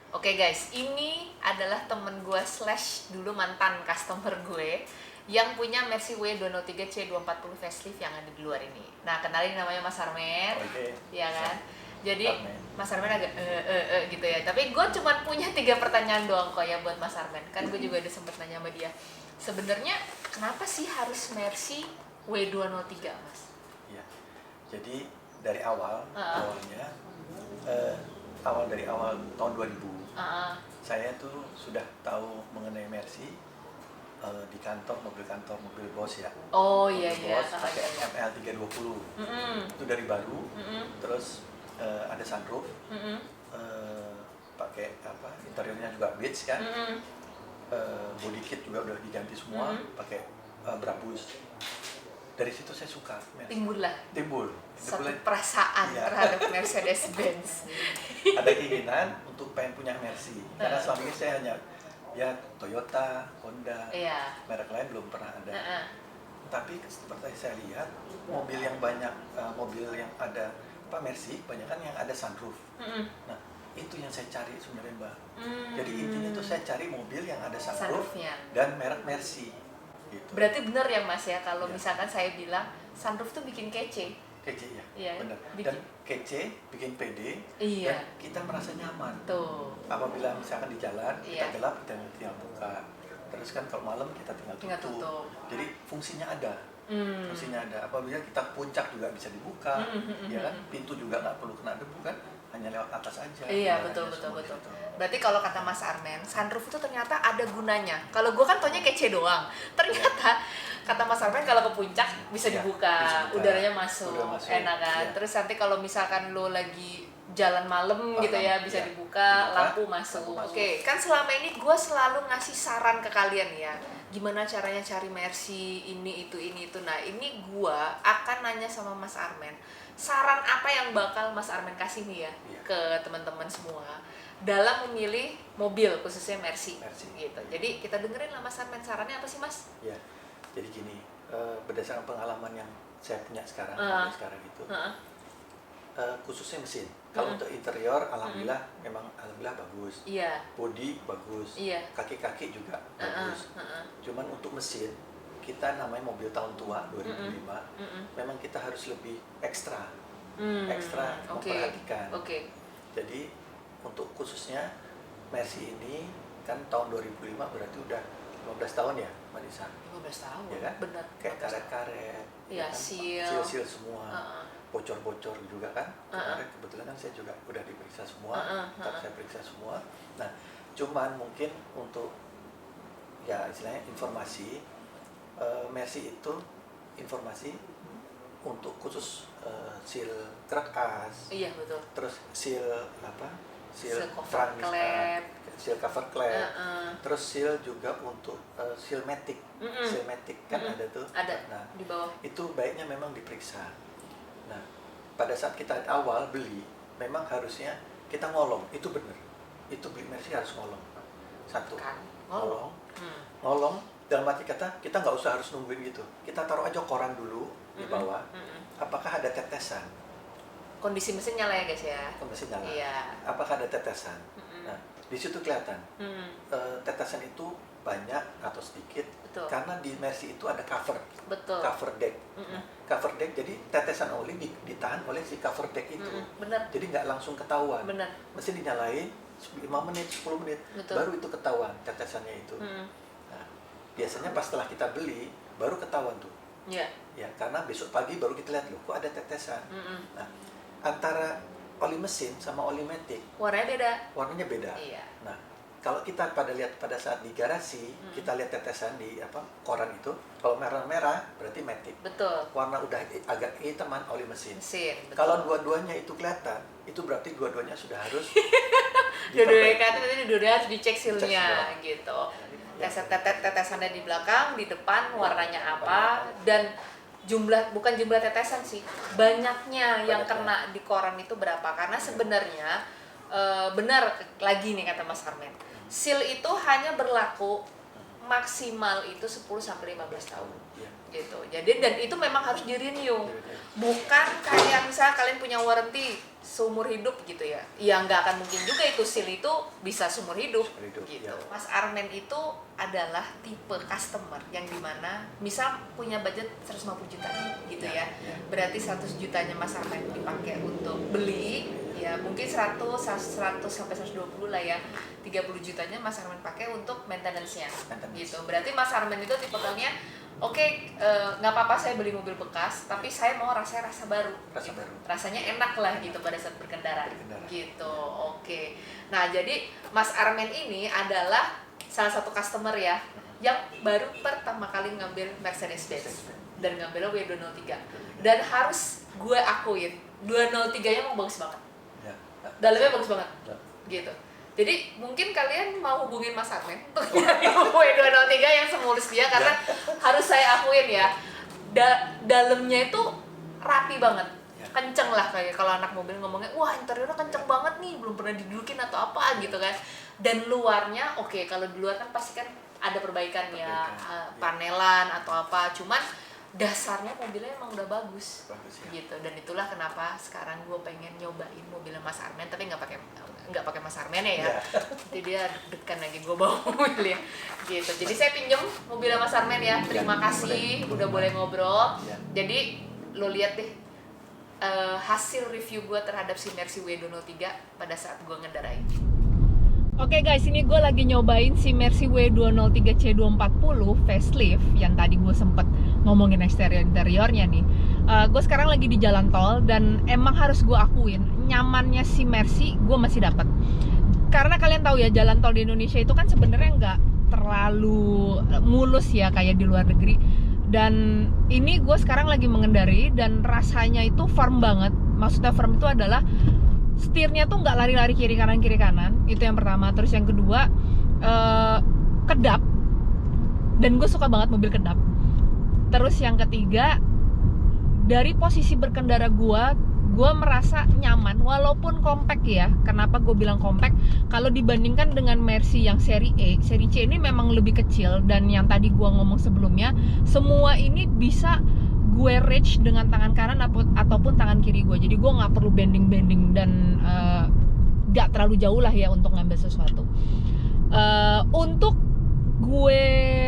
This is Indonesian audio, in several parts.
Oke guys, ini adalah temen gue slash dulu mantan customer gue yang punya Mercy W203 C240 facelift yang ada di luar ini. Nah, kenalin namanya Mas Armen, Oke. ya kan? Jadi Armen. Mas Armen agak gitu ya. Tapi gue cuma punya 3 pertanyaan doang kok ya buat Mas Armen. Kan gue juga udah sempet nanya sama dia. Sebenarnya kenapa sih harus Mercy W203, Mas? Ya. Jadi dari awalnya dari awal tahun 2000 saya tuh sudah tahu mengenai Mercy di mobil kantor mobil bos ya. Oh Mobil iya iya. bos pakai ML 320. Itu dari baru. Terus ada sunroof. Pakai interiornya juga beige kan. Body kit juga udah diganti semua, pakai Brabus. Dari situ saya suka Mercy. Timbul Satu perasaan iya. terhadap Mercedes-Benz. Ada keinginan untuk pengen punya Mercy karena selama ini saya hanya ya Toyota, Honda, merek lain belum pernah ada. Tapi seperti saya lihat mobil yang banyak mobil yang ada Mercy banyak kan yang ada sunroof. Nah itu yang saya cari sebenarnya Mbak. Jadi intinya tuh saya cari mobil yang ada sunroof dan merek Mercy. Gitu. Berarti benar ya Mas ya kalau misalkan saya bilang sunroof tuh bikin kece. Kece ya, iya, benar. Dan kece, bikin pede, dan kita merasa nyaman. Tuh. Apabila misalkan di jalan kita gelap, kita tinggal buka. Terus kan kalau malam kita tinggal tutup. Jadi fungsinya ada. Fungsinya ada. Apabila kita puncak juga bisa dibuka, ya kan? Pintu juga nggak perlu kena debu kan? Hanya lewat atas aja. Iya betul. Berarti kalau kata Mas Armen, sunroof itu ternyata ada gunanya. Kalau gue kan taunya kece doang. Ternyata kata Mas Armen kalau ke puncak bisa dibuka, udaranya masuk, enak kan. Terus nanti kalau misalkan lo lagi jalan malam gitu ya bisa dibuka, lampu masuk. Oke, kan selama ini gue selalu ngasih saran ke kalian ya. Gimana caranya cari Mercy ini itu. Nah ini gue akan nanya sama Mas Armen. Saran apa yang bakal Mas Armen kasih nih ya ke teman-teman semua dalam memilih mobil khususnya Mercy. Gitu. Jadi kita dengerin lah Mas Armen, sarannya apa sih Mas? Ya, jadi gini, berdasarkan pengalaman yang saya punya sekarang itu, khususnya mesin. Kalau untuk interior, alhamdulillah bagus. Body bagus. Kaki-kaki juga bagus. Cuman untuk mesin, kita namanya mobil tahun tua 2005, memang kita harus lebih ekstra memperhatikan. Jadi untuk khususnya Mercy ini kan tahun 2005 berarti udah 15 tahun ya Mbak Nisa? 15 tahun, ya kan? benar. Kayak karet-karet, kan? Sil semua, bocor-bocor juga kan. Kebetulan kan saya juga udah diperiksa semua, saya periksa semua. Nah, cuman mungkin untuk ya istilahnya informasi, Mercy itu informasi untuk khusus seal crack as, betul. terus seal cover klep, seal cover klep, terus seal juga untuk seal matic, kan ada tuh. Nah, di bawah. Itu baiknya memang diperiksa. Nah, pada saat kita awal beli, memang harusnya kita ngolong, itu benar. Itu beli Mercy harus ngolong. Satu, ngolong. Dalam arti kata, kita nggak usah harus nungguin gitu. Kita taruh aja koran dulu di bawah. Apakah ada tetesan? Kondisi mesin nyala ya guys ya? Kondisi nyala. Iya. Apakah ada tetesan? Nah, di situ kelihatan. Tetesan itu banyak atau sedikit. Betul. Karena di Mercy itu ada cover. Betul. Cover deck. Nah, cover deck jadi tetesan oli ditahan oleh si cover deck itu. Benar. Jadi nggak langsung ketahuan. Benar. Mesin dinyalain 5 menit, 10 menit. Betul. Baru itu ketahuan tetesannya itu. Biasanya pas setelah kita beli baru ketahuan tuh. Ya, karena besok pagi baru kita lihat loh, kok ada tetesan. Nah, antara oli mesin sama oli matic warnanya beda. Iya. Nah, kalau kita pada saat di garasi kita lihat tetesan di koran itu, kalau merah-merah berarti matic. Betul. Warna udah agak hitaman oli mesin. Betul. Kalau dua-duanya itu kelihatan, itu berarti dua-duanya sudah harus dua-duanya harus dicek sealnya gitu. Tetesannya di belakang, di depan warnanya apa, dan bukan jumlah tetesan sih, banyaknya yang kena di koran itu berapa. Karena sebenarnya benar lagi nih kata Mas Armen, seal itu hanya berlaku maksimal itu 10-15 tahun. gitu. Jadi dan itu memang harus di renew, bukan kayak misalnya kalian punya warranty seumur hidup gitu ya. Ya nggak akan mungkin juga itu seal itu bisa seumur hidup gitu. Ya. Mas Armen itu adalah tipe customer yang dimana misal punya budget 150 juta gitu ya. Berarti 100 jutanya Mas Armen dipakai untuk beli, ya mungkin 100 sampai 120 lah ya. 30 jutanya Mas Armen pakai untuk maintenance-nya gitu. Berarti Mas Armen itu tipikalnya nggak apa-apa saya beli mobil bekas, tapi saya mau rasa baru. Rasanya enak lah gitu pada saat berkendara. Gitu. Nah, jadi Mas Armen ini adalah salah satu customer ya yang baru pertama kali ngambil Mercedes-Benz dan ngambilnya W203. Dan harus gue akuin 203-nya mau bagus banget. Dalamnya bagus banget. Gitu. Jadi mungkin kalian mau hubungin Mas Armen untuk nyari W203 yang semulus dia, karena harus saya akuin ya, dalamnya itu rapi banget, kenceng lah, kayak kalau anak mobil ngomongnya, wah interiornya kenceng banget nih, belum pernah didudukin atau apa gitu kan. Dan luarnya, kalau di luar kan pasti kan ada perbaikan ya, panelan atau apa, cuman dasarnya mobilnya emang udah bagus gitu. Dan itulah kenapa sekarang gue pengen nyobain mobilnya Mas Armen, tapi nggak pakai Mas Armen ya. Jadi dia deg-degan lagi gue bawa mobilnya gitu. Jadi saya pinjem mobilnya Mas Armen ya. Terima kasih udah boleh ngobrol. Jadi lo lihat deh hasil review gue terhadap si Mercy W203 pada saat gue ngendarain. Oke guys, ini gue lagi nyobain si Mercy W203 C240 facelift yang tadi gue sempet ngomongin interiornya nih. Gue sekarang lagi di jalan tol dan emang harus gue akuin nyamannya si Mercy gue masih dapet. Karena kalian tahu ya, jalan tol di Indonesia itu kan sebenarnya nggak terlalu mulus ya kayak di luar negeri. Dan ini gue sekarang lagi mengendari dan rasanya itu firm banget. Maksudnya firm itu adalah setirnya tuh nggak lari-lari kiri kanan, itu yang pertama. Terus yang kedua, kedap, dan gue suka banget mobil kedap. Terus yang ketiga, dari posisi berkendara gue merasa nyaman walaupun compact ya. Kenapa gue bilang compact? Kalau dibandingkan dengan Mercy yang seri E, seri C ini memang lebih kecil. Dan yang tadi gue ngomong sebelumnya, semua ini bisa gue reach dengan tangan kanan ataupun tangan kiri gue. Jadi gue nggak perlu bending dan nggak terlalu jauh lah ya untuk ngambil sesuatu. Untuk gue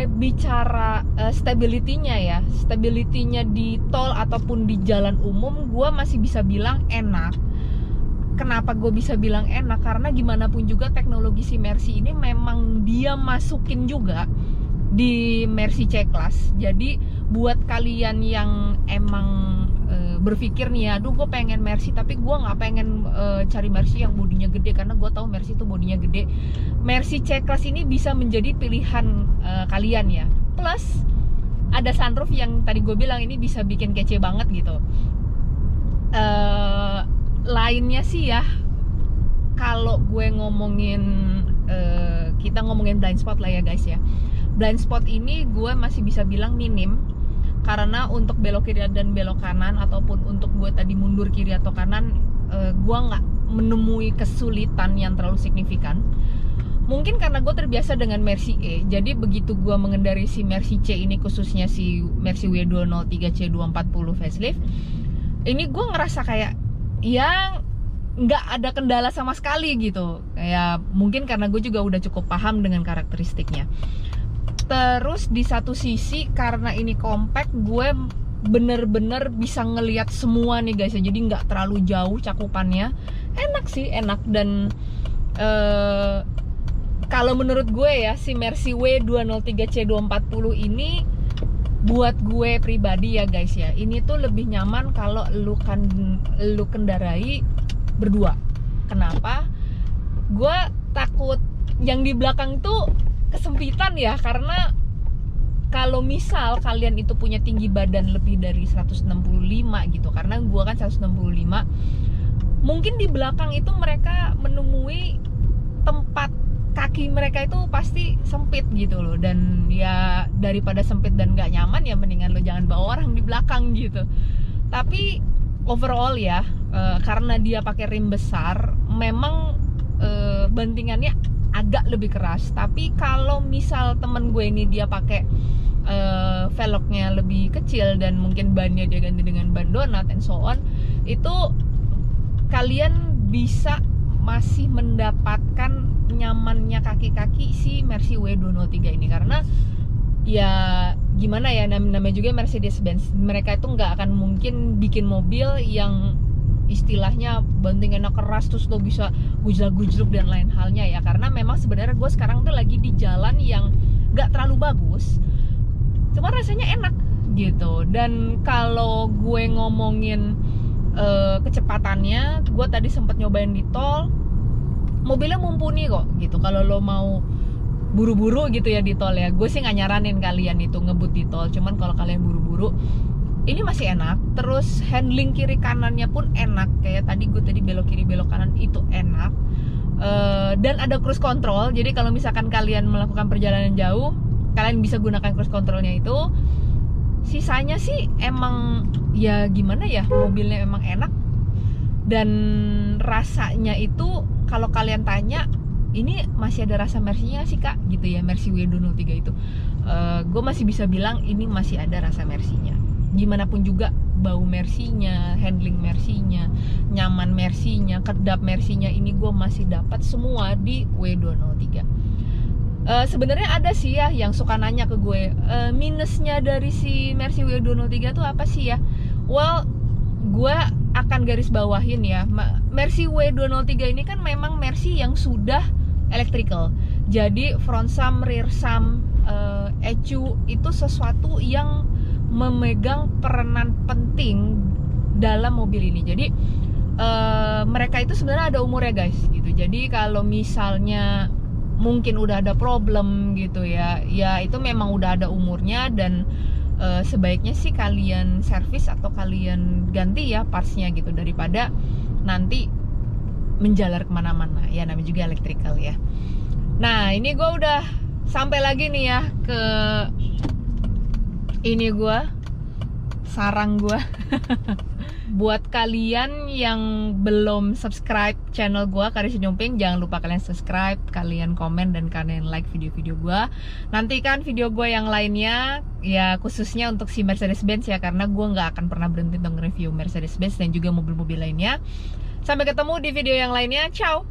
bicara stability-nya di tol ataupun di jalan umum, gue masih bisa bilang enak. Kenapa gue bisa bilang enak? Karena gimana pun juga teknologi si Mercy ini memang dia masukin juga di Mercy C-Class. Jadi buat kalian yang emang berpikir nih, aduh gue pengen Mercy tapi gue nggak pengen cari Mercy yang bodinya gede, karena gue tahu Mercy itu bodinya gede, Mercy C-Class ini bisa menjadi pilihan kalian ya. Plus ada sunroof yang tadi gue bilang ini bisa bikin kece banget gitu. Lainnya sih ya, kalau gue ngomongin kita ngomongin blind spot lah ya guys ya. Blind spot ini gue masih bisa bilang minim, karena untuk belok kiri dan belok kanan ataupun untuk gue tadi mundur kiri atau kanan, gue nggak menemui kesulitan yang terlalu signifikan. Mungkin karena gue terbiasa dengan Mercy E, jadi begitu gue mengendari si Mercy C ini, khususnya si Mercy W203 C240 facelift, ini gue ngerasa kayak ya nggak ada kendala sama sekali gitu. Kayak mungkin karena gue juga udah cukup paham dengan karakteristiknya. Terus di satu sisi karena ini compact, gue bener-bener bisa ngelihat semua nih guys. Jadi nggak terlalu jauh cakupannya. Enak sih, enak. Dan kalau menurut gue ya, si Mercy W203 C240 ini buat gue pribadi ya guys ya, ini tuh lebih nyaman kalau lu kendarai berdua. Kenapa? Gue takut yang di belakang tuh kesempitan ya, karena kalau misal kalian itu punya tinggi badan lebih dari 165 gitu, karena gue kan 165, mungkin di belakang itu mereka menemui tempat kaki mereka itu pasti sempit gitu loh. Dan ya daripada sempit dan gak nyaman, ya mendingan lo jangan bawa orang di belakang gitu. Tapi overall ya, karena dia pakai rim besar, memang bantingannya agak lebih keras. Tapi kalau misal temen gue ini dia pakai velgnya lebih kecil dan mungkin bannya dia ganti dengan ban donat and so on, itu kalian bisa masih mendapatkan nyamannya kaki-kaki si Mercy W203 ini. Karena ya gimana ya, namanya juga Mercedes-Benz, mereka itu nggak akan mungkin bikin mobil yang istilahnya bantingannya keras terus lo bisa gujlak-gujluk dan lain halnya ya. Karena memang sebenarnya gue sekarang tuh lagi di jalan yang nggak terlalu bagus, cuma rasanya enak gitu. Dan kalau gue ngomongin kecepatannya, gue tadi sempat nyobain di tol, mobilnya mumpuni kok gitu. Kalau lo mau buru-buru gitu ya di tol ya, gue sih nggak nyaranin kalian itu ngebut di tol. Cuman kalau kalian buru-buru, ini masih enak. Terus handling kiri kanannya pun enak, kayak tadi gue belok kiri belok kanan itu enak. Dan ada cruise control, jadi kalau misalkan kalian melakukan perjalanan jauh, kalian bisa gunakan cruise controlnya itu. Sisanya sih emang ya gimana ya, mobilnya emang enak. Dan rasanya itu kalau kalian tanya, ini masih ada rasa Mercy-nya sih kak gitu ya, Mercy W203 itu gue masih bisa bilang ini masih ada rasa Mercy-nya. Gimana pun juga bau Mercy-nya, handling Mercy-nya, nyaman Mercy-nya, kedap Mercy-nya, ini gue masih dapat semua di W203. Sebenarnya ada sih ya yang suka nanya ke gue, minusnya dari si Mercy W203 tuh apa sih ya? Well, gue akan garis bawahin ya, Mercy W203 ini kan memang Mercy yang sudah electrical. Jadi front sump, rear sump, ECU itu sesuatu yang memegang peranan penting dalam mobil ini. Jadi mereka itu sebenarnya ada umurnya guys gitu. Jadi kalau misalnya mungkin udah ada problem gitu ya, ya itu memang udah ada umurnya. Dan sebaiknya sih kalian servis atau kalian ganti ya partsnya gitu, daripada nanti menjalar kemana-mana ya, namanya juga electrical ya. Nah ini gue udah sampai lagi nih ya ke ini gue, sarang gue. Buat kalian yang belum subscribe channel gue Karya Sinyumping, jangan lupa kalian subscribe, kalian komen, dan kalian like video-video gue. Nantikan video gue yang lainnya ya, khususnya untuk si Mercedes-Benz ya, karena gue nggak akan pernah berhenti untuk review Mercedes-Benz dan juga mobil-mobil lainnya. Sampai ketemu di video yang lainnya, ciao.